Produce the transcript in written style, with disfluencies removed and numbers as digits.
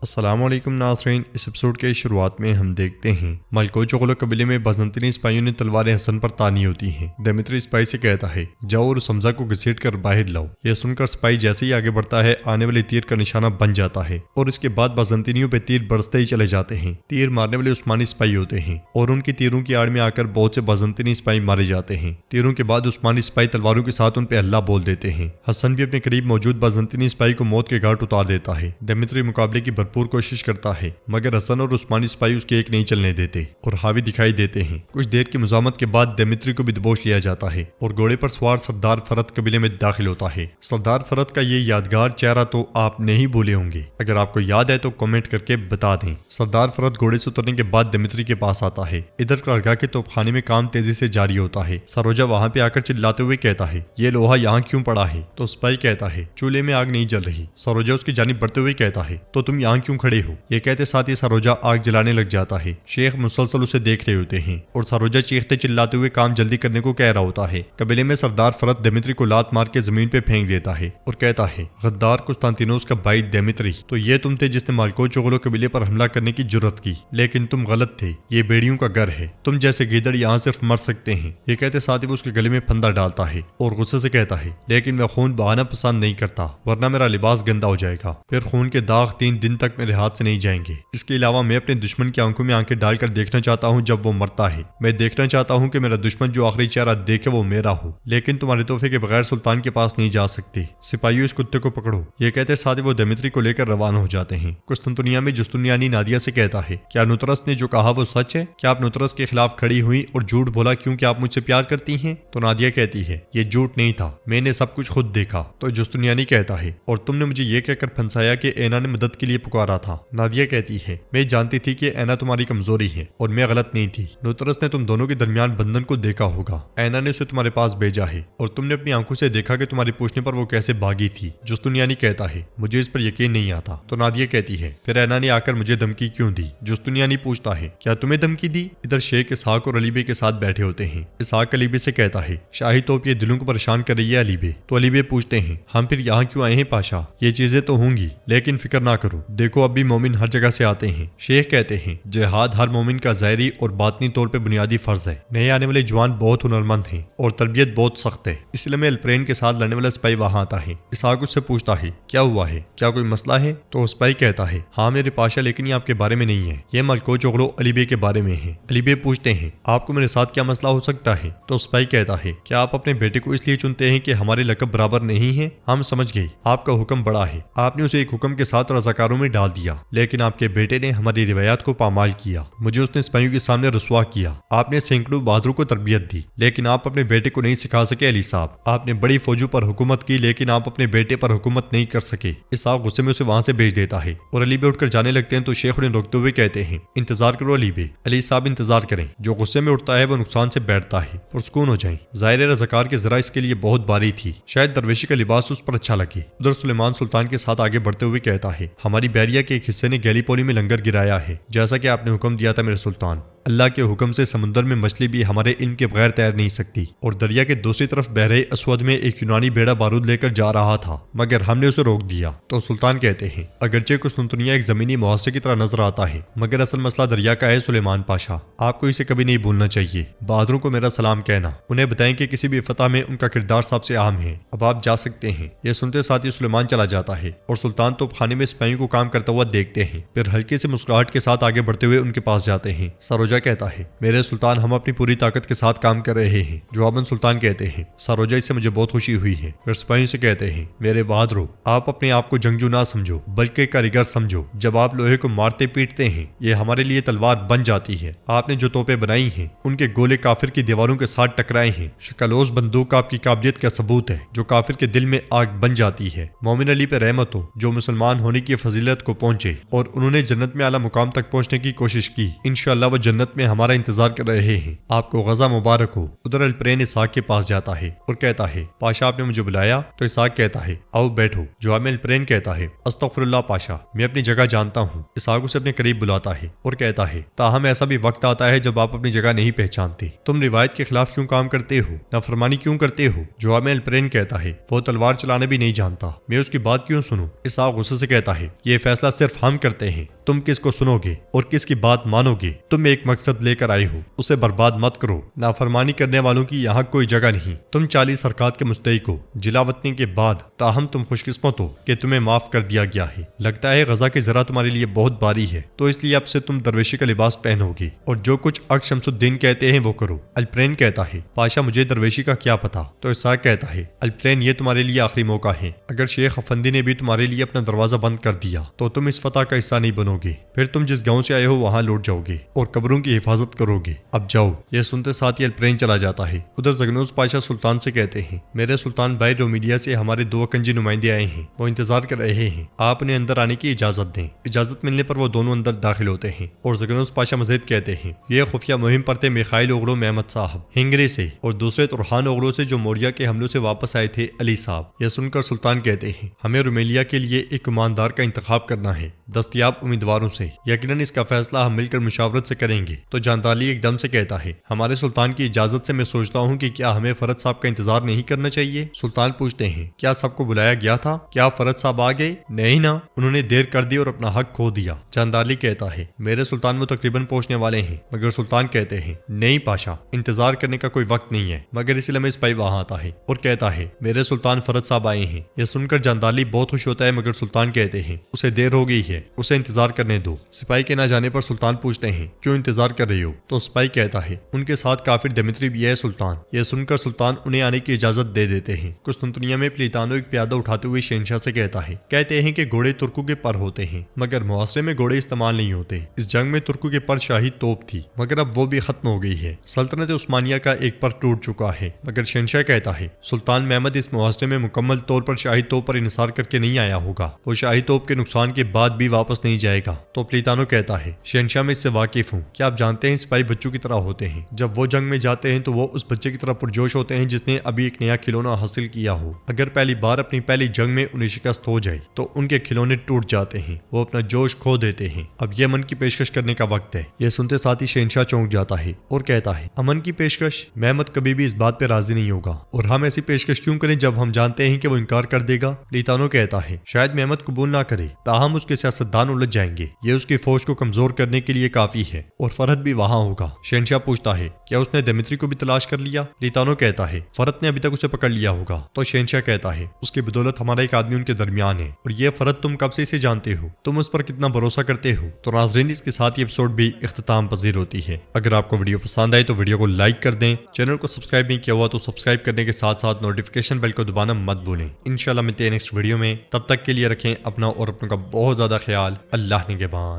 السلام علیکم ناظرین، اس ایپیسوڈ کے شروعات میں ہم دیکھتے ہیں ملکو چغلو قبیلے میں بازنطینی سپاہیوں نے تلواریں حسن پر تانی ہوتی ہیں۔ دمیتری سپاہی سے کہتا ہے جاؤ اور اس حمزہ کو گھسیٹ کر باہر لاؤ۔ یہ سن کر سپاہی جیسے ہی آگے بڑھتا ہے آنے والے تیر کا نشانہ بن جاتا ہے اور اس کے بعد بازنطینیوں پہ تیر برستے ہی چلے جاتے ہیں۔ تیر مارنے والے عثمانی سپاہی ہوتے ہیں اور ان کی تیروں کی آڑ میں آ کر بہت سے بازنطینی سپاہی مارے جاتے ہیں۔ تیروں کے بعد عثمانی سپاہی تلواروں کے ساتھ ان پہ اللہ بول دیتے ہیں۔ حسن بھی اپنے قریب موجود بازنطینی سپاہی کو موت کے گھاٹ اتار دیتا ہے۔ دمیتری مقابلے کی بھرپور کوشش کرتا ہے مگر حسن اور عثمانی سپاہی اس کے ایک نہیں چلنے دیتے اور حاوی دکھائی دیتے ہیں۔ کچھ دیر کی مزاحمت کے بعد دمیتری کو بھی دبوچ لیا جاتا ہے اور گھوڑے پر سوار سردار فرد قبیلے میں داخل ہوتا ہے۔ سردار فرد کا یہ یادگار چہرہ تو آپ نہیں بھولے ہوں گے، اگر آپ کو یاد ہے تو کمنٹ کر کے بتا دیں۔ سردار فرد گھوڑے سے اترنے کے بعد دمیتری کے پاس آتا ہے۔ ادھر کارگاہ کے توپ خانے میں کام تیزی سے جاری ہوتا ہے۔ سروجا وہاں پہ آ کر چلاتے ہوئے کہتا ہے یہ لوہا یہاں کیوں پڑا ہے؟ تو سپاہی کہتا ہے چولہے میں آگ نہیں جل رہی۔ سروجا اس کی جانب بڑھتے ہوئے کہتا ہے تو تم یہاں کیوں کھڑے ہو؟ یہ کہتے ساتھ ہی سروجا آگ جلانے لگ جاتا ہے۔ شیخ مسلسل اسے دیکھ رہے ہوتے ہیں اور سروجا چیختے چلاتے ہوئے کام جلدی کرنے کو کہہ رہا ہوتا ہے۔ قبیلے میں سردار فرد دمیتری کو لات مار کے زمین پہ پھینک دیتا ہے اور کہتا ہے غدار قسطنطینوس کا بھائی دمیتری، تو یہ تم تھے جس نے مالکو چغلو قبیلے پر حملہ کرنے کی جرت کی، لیکن تم غلط تھے، یہ بیڑیوں کا گھر ہے، تم جیسے گیدڑ یہاں صرف مر سکتے ہیں۔ یہ کہتے ساتھ ہی وہ اس کے گلے میں پھندا ڈالتا ہے اور غصے سے کہتا ہے لیکن میں خون بہانا پسند نہیں کرتا ورنہ میرا لباس گندا ہو جائے گا، پھر خون کے داغ 3 دن تک میرے ہاتھ سے نہیں جائیں گے۔ اس کے علاوہ میں اپنے دشمن کی آنکھوں میں آنکھیں ڈال کر دیکھنا چاہتا ہوں جب وہ مرتا ہے۔ میں دیکھنا چاہتا ہوں کہ میرا دشمن جو آخری چہرہ دیکھے وہ میرا ہو، لیکن تمہارے تحفے کے بغیر سلطان کے پاس نہیں جا سکتے۔ سپاہیوں اس کتے کو پکڑو۔ یہ کہتے ساتھ ہی وہ دمیتری کو لے کر روانہ ہو جاتے ہیں۔ قسطنطنیہ میں جستنیانی نادیہ سے کہتا ہے کیا نطرس نے جو کہا وہ سچ ہے؟ کیا آپ نطرس کے خلاف کھڑی ہوئی اور جھوٹ بولا کیونکہ آپ مجھ سے پیار کرتی ہیں؟ تو نادیہ کہتی ہے یہ جھوٹ نہیں تھا، میں نے سب کچھ خود دیکھا۔ تو جستنیانی کہتا ہے اور تم نے مجھے یہ کہہ کر پھنسایا کہ اینا نے مدد کے لیے پکارا تھا۔ نادیہ کہتی ہے میں جانتی تھی کہ اینا تمہاری کمزوری ہے اور میں غلط نہیں تھی۔ نطرس نے تم دونوں کے درمیان بندھن کو دیکھا ہوگا، اینا نے اسے تمہارے پاس بھیجا ہے اور تم نے اپنی آنکھوں سے دیکھا کہ تمہاری پوچھنے پر وہ کیسے بھاگی تھی۔ جستنیانی کہتا ہے مجھے اس پر یقین نہیں آتا۔ تو نادیہ کہتی ہے پھر اینا نے آ کر مجھے دھمکی کیوں دی؟ جستنیانی پوچھتا ہے کیا تمہیں دھمکی دی؟ ادھر شیخ اسحاق اور علی بے کے ساتھ بیٹھے ہوتے ہیں۔ اسحاق علی بے سے کہتا ہے شاہی توپ یہ دلوں کو پریشان کر رہی ہے علی بے۔ تو علی بے پوچھتے ہیں ہم پھر یہاں کیوں آئے ہیں پاشا؟ یہ چیزیں تو ہوں گی لیکن فکر نہ کرو، دیکھو اب بھی مومن ہر جگہ سے آتے ہیں۔ شیخ کہتے ہیں جہاد ہر مومن کا ظاہری اور باطنی طور پہ بنیادی فرض ہے۔ نئے آنے والے جوان بہت ہنرمند ہیں اور تربیت بہت سخت ہے، اس لیے میں الپرین کے ساتھ لڑنے والا سپاہی وہاں آتا ہے۔ اسحاق اس سے پوچھتا ہے کیا ہوا ہے، کیا کوئی مسئلہ ہے؟ تو سپاہی کہتا ہے ہاں میرے پاشا، لیکن یہ آپ کے بارے میں نہیں ہے، یہ ملکو چغلو علی بے کے بارے میں ہے۔ علی بے پوچھتے ہیں آپ کو میرے ساتھ کیا مسئلہ ہو سکتا ہے؟ تو سپاہی کہتا ہے کیا آپ اپنے بیٹے کو اس لیے چنتے ہیں کہ ہمارے لقب برابر نہیں ہیں؟ ہم سمجھ گئے آپ کا حکم بڑا ہے، آپ نے اسے ایک حکم کے ساتھ رضاکاروں میں ڈال دیا، لیکن آپ کے بیٹے نے ہماری روایات کو پامال کیا، مجھے اس نے سپاہیوں کے سامنے رسوا کیا۔ آپ نے سینکڑوں بہادروں کو تربیت دی لیکن آپ اپنے بیٹے کو نہیں سکھا سکے علی صاحب۔ آپ نے بڑی فوجوں پر حکومت کی لیکن آپ اپنے بیٹے پر حکومت نہیں کر سکے۔ اسحاق غصے میں اسے وہاں سے بھیج دیتا ہے اور علی بے اٹھ کر جانے لگتے ہیں تو شیخ انہیں روکتے ہوئے کہتے ہیں انتظار کرو علی بے، علی صاحب انتظار کریں، جو غصے میں اٹھتا ہے وہ نقصان سے بیٹھتا ہے اور سکون ہو جائیں۔ ظاہر رضاکار کے ذرا اس کے لیے بہت باری تھی، شاید درویشی کا لباس اس پر اچھا لگے۔ ادھر سلیمان سلطان کے ساتھ آگے بڑھتے ہوئے کہتا ہے ہماری بحریہ کے ایک حصے نے گیلی پولی میں لنگر گرایا ہے، جیسا کہ آپ نے حکم دیا تھا میرے سلطان۔ اللہ کے حکم سے سمندر میں مچھلی بھی ہمارے علم کے بغیر تیر نہیں سکتی، اور دریا کے دوسری طرف بحر اسود میں ایک یونانی بیڑا بارود لے کر جا رہا تھا مگر ہم نے اسے روک دیا۔ تو سلطان کہتے ہیں اگرچہ قسطنطنیہ ایک زمینی محاصرے کی طرح نظر آتا ہے مگر اصل مسئلہ دریا کا ہے سلیمان پاشا، آپ کو اسے کبھی نہیں بھولنا چاہیے۔ بہادروں کو میرا سلام کہنا، انہیں بتائیں کہ کسی بھی فتح میں ان کا کردار سب سے اہم ہے، اب آپ جا سکتے ہیں۔ یہ سنتے ساتھ ہی سلیمان چلا جاتا ہے اور سلطان توپ خانے میں سپاہیوں کو کام کرتا ہوا دیکھتے ہیں، پھر ہلکی سے مسکراہٹ کے ساتھ آگے بڑھتے ہوئے ان کے پاس جاتے ہیں۔ سروجا کہتا ہے میرے سلطان ہم اپنی پوری طاقت کے ساتھ کام کر رہے ہیں۔ جواباً سلطان کہتے ہیں سروجا اس سے مجھے بہت خوشی ہوئی ہے۔ پھر سپاہیوں سے کہتے ہیں میرے بہادرو، آپ اپنے آپ کو جنگجو نہ سمجھو بلکہ کاریگر سمجھو، جب آپ لوہے کو مارتے پیٹتے ہیں یہ ہمارے لیے تلوار بن جاتی ہے۔ آپ نے جو توپیں بنائی ہیں ان کے گولے کافر کی دیواروں کے ساتھ ٹکرائے ہیں، شکلوز بندوق آپ کی قابلیت کا ثبوت ہے جو کافر کے دل میں آگ بن جاتی ہے۔ مومن علی پہ رحمت ہو جو مسلمان ہونے کی فضیلت کو پہنچے اور انہوں نے جنت میں اعلیٰ مقام تک پہنچنے کی کوشش کی، انشاءاللہ وہ جنت جنت میں ہمارا انتظار کر رہے ہیں، آپ کو غزہ مبارک ہو۔ ادھر الپرین اسحاق کے پاس جاتا ہے اور کہتا ہے پاشا آپ نے مجھے بلایا؟ تو اسحاق کہتا ہے آؤ بیٹھو۔ جواب میں الپرین کہتا ہے استغفر اللہ پاشا، میں اپنی جگہ جانتا ہوں۔ اسحاق اسے اپنے قریب بلاتا ہے اور کہتا ہے تاہم ایسا بھی وقت آتا ہے جب آپ اپنی جگہ نہیں پہچانتے، تم روایت کے خلاف کیوں کام کرتے ہو، نافرمانی کیوں کرتے ہو؟ جواب میں الپرین کہتا ہے وہ تلوار چلانا بھی نہیں جانتا، میں اس کی بات کیوں سنوں؟ اسحاق غصے سے کہتا ہے یہ فیصلہ صرف ہم کرتے ہیں، تم کس کو سنو گے اور کس کی بات مانو گے؟ تم ایک مقصد لے کر آئے ہو، اسے برباد مت کرو۔ نافرمانی کرنے والوں کی یہاں کوئی جگہ نہیں۔ تم 40 حرکات کے مستحق ہو جلا وطنی کے بعد، تاہم تم خوش قسمت ہو کہ تمہیں معاف کر دیا گیا ہے۔ لگتا ہے غزہ کی ذرا تمہارے لیے بہت باری ہے، تو اس لیے اب سے تم درویشی کا لباس پہنو گے اور جو کچھ اک شمس الدین کہتے ہیں وہ کرو۔ الپرین کہتا ہے پاشا مجھے درویشی کا کیا پتا؟ تو اسحاق کہتا ہے الپرین یہ تمہارے لیے آخری موقع ہے، اگر شیخ افندی نے بھی تمہارے لیے اپنا دروازہ بند کر دیا تو تم اس فتح کا حصہ نہیں بنو گے، پھر تم جس گاؤں سے آئے ہو وہاں لوٹ جاؤ گے اور قبروں کی حفاظت کرو گے، اب جاؤ۔ یہ سنتے ساتھ ہی الپرین چلا جاتا ہے۔ ادھر زگنوس پاشا سلطان سے کہتے ہیں میرے سلطان بھائی رومیلیا سے ہمارے 2 اکنجی نمائندے آئے ہیں، وہ انتظار کر رہے ہیں، آپ انہیں اندر آنے کی اجازت دیں۔ اجازت ملنے پر وہ دونوں اندر داخل ہوتے ہیں اور زگنوس پاشا مزید کہتے ہیں یہ خفیہ مہم پر تھے میخائیل اوغلو محمد صاحب ہنگری سے اور دوسرے ترحان اوغلو سے جو موریا کے حملوں سے واپس آئے تھے علی صاحب۔ یہ سن کر سلطان کہتے ہیں ہمیں رومیلیا کے لیے ایک ایماندار کا انتخاب کرنا ہے دستیاب امیدواروں سے، یقیناً اس کا فیصلہ ہم مل کر مشاورت سے کریں گے۔ تو جاندالی ایک دم سے کہتا ہے ہمارے سلطان کی اجازت سے میں سوچتا ہوں کہ کیا ہمیں فرد صاحب کا انتظار نہیں کرنا چاہیے؟ سلطان پوچھتے ہیں کیا سب کو بلایا گیا تھا؟ کیا فرد صاحب آ گئے؟ نہیں نا، انہوں نے دیر کر دی اور اپنا حق کھو دیا۔ جاندالی کہتا ہے میرے سلطان وہ تقریباً پہنچنے والے ہیں، مگر سلطان کہتے ہیں نہیں پاشا، انتظار کرنے کا کوئی وقت نہیں ہے۔ مگر اسی لمحے سپاہی وہاں آتا ہے اور کہتا ہے میرے سلطان فرد صاحب آئے ہیں۔ یہ سن کر جاندالی بہت خوش ہوتا ہے، مگر سلطان کہتے ہیں اسے دیر ہو گئی ہے، اسے انتظار کرنے دو۔ سپاہی کے نہ جانے پر سلطان پوچھتے ہیں کیوں انتظار کر رہی ہو؟ تو سپاہی کہتا ہے ان کے ساتھ کافر دمیتری بھی ہے سلطان۔ یہ سن کر سلطان انہیں آنے کی اجازت دے دیتے ہیں۔ قسطنطنیہ میں پلیتانو ایک پیادہ اٹھاتے ہوئے شہنشاہ سے کہتا ہے کہتے ہیں کہ گھوڑے ترکوں کے پر ہوتے ہیں، مگر معاشرے میں گھوڑے استعمال نہیں ہوتے۔ اس جنگ میں ترکوں کے پر شاہی توپ تھی، مگر اب وہ بھی ختم ہو گئی ہے۔ سلطنت عثمانیہ کا ایک پر ٹوٹ چکا ہے، مگر شہنشاہ کہتا ہے سلطان محمد اس معاشرے میں مکمل طور پر شاہی توپ پر انحصار کر کے نہیں آیا ہوگا، وہ شاہی توپ کے نقصان کے بعد بھی واپس نہیں جائے گا۔ تو پلیتانو کہتا ہے شہنشاہ میں اس سے واقف ہوں، کیا آپ جانتے ہیں سپاہی بچوں کی طرح ہوتے ہیں، جب وہ جنگ میں جاتے ہیں تو وہ اس بچے کی طرح پرجوش ہوتے ہیں جس نے ابھی ایک نیا کھلونا حاصل کیا ہو۔ اگر پہلی بار اپنی پہلی جنگ میں انہیں شکست ہو جائے تو ان کے کھلونے ٹوٹ جاتے ہیں، وہ اپنا جوش کھو دیتے ہیں۔ اب یہ امن کی پیشکش کرنے کا وقت ہے۔ یہ سنتے ساتھ ہی شہنشاہ چونک جاتا ہے اور کہتا ہے امن کی پیشکش؟ محمد کبھی بھی اس بات پہ راضی نہیں ہوگا، اور ہم ایسی پیشکش کیوں کریں جب ہم جانتے ہیں کہ وہ انکار کر دے گا؟ پلیتانو کہتا ہے شاید محمد قبول نہ کرے، تاہم اس کے سیاستدان الجھ جائیں گے، یہ اس کی فوج کو کمزور کرنے کے لیے کافی ہے، اور فرحت بھی وہاں ہوگا۔ شہنشاہ پوچھتا ہے کیا اس نے دمیتری کو بھی تلاش کر لیا؟ پلیتانو کہتا ہے فرحت نے ابھی تک اسے پکڑ لیا ہوگا۔ تو شہنشاہ کہتا ہے اس کی بدولت ہمارا ایک آدمی ان کے درمیان ہے، اور یہ فرحت تم کب سے اسے جانتے ہو؟ تم اس پر کتنا بھروسہ کرتے ہو؟ تو ناظرین اس کے ساتھ یہ ایپیسوڈ بھی اختتام پذیر ہوتی ہے۔ اگر آپ کو ویڈیو پسند آئے تو ویڈیو کو لائک کر دیں، چینل کو سبسکرائب نہیں کیا ہوا تو سبسکرائب کرنے کے ساتھ ساتھ نوٹیفیکیشن بیل کو دبانا مت بھولیں۔ انشاءاللہ ملتے ہیں نیکسٹ ویڈیو میں، تب تک کے لیے رکھیں اپنا اور اپنوں کا بہت زیادہ خیال۔ اللہ نگہبان۔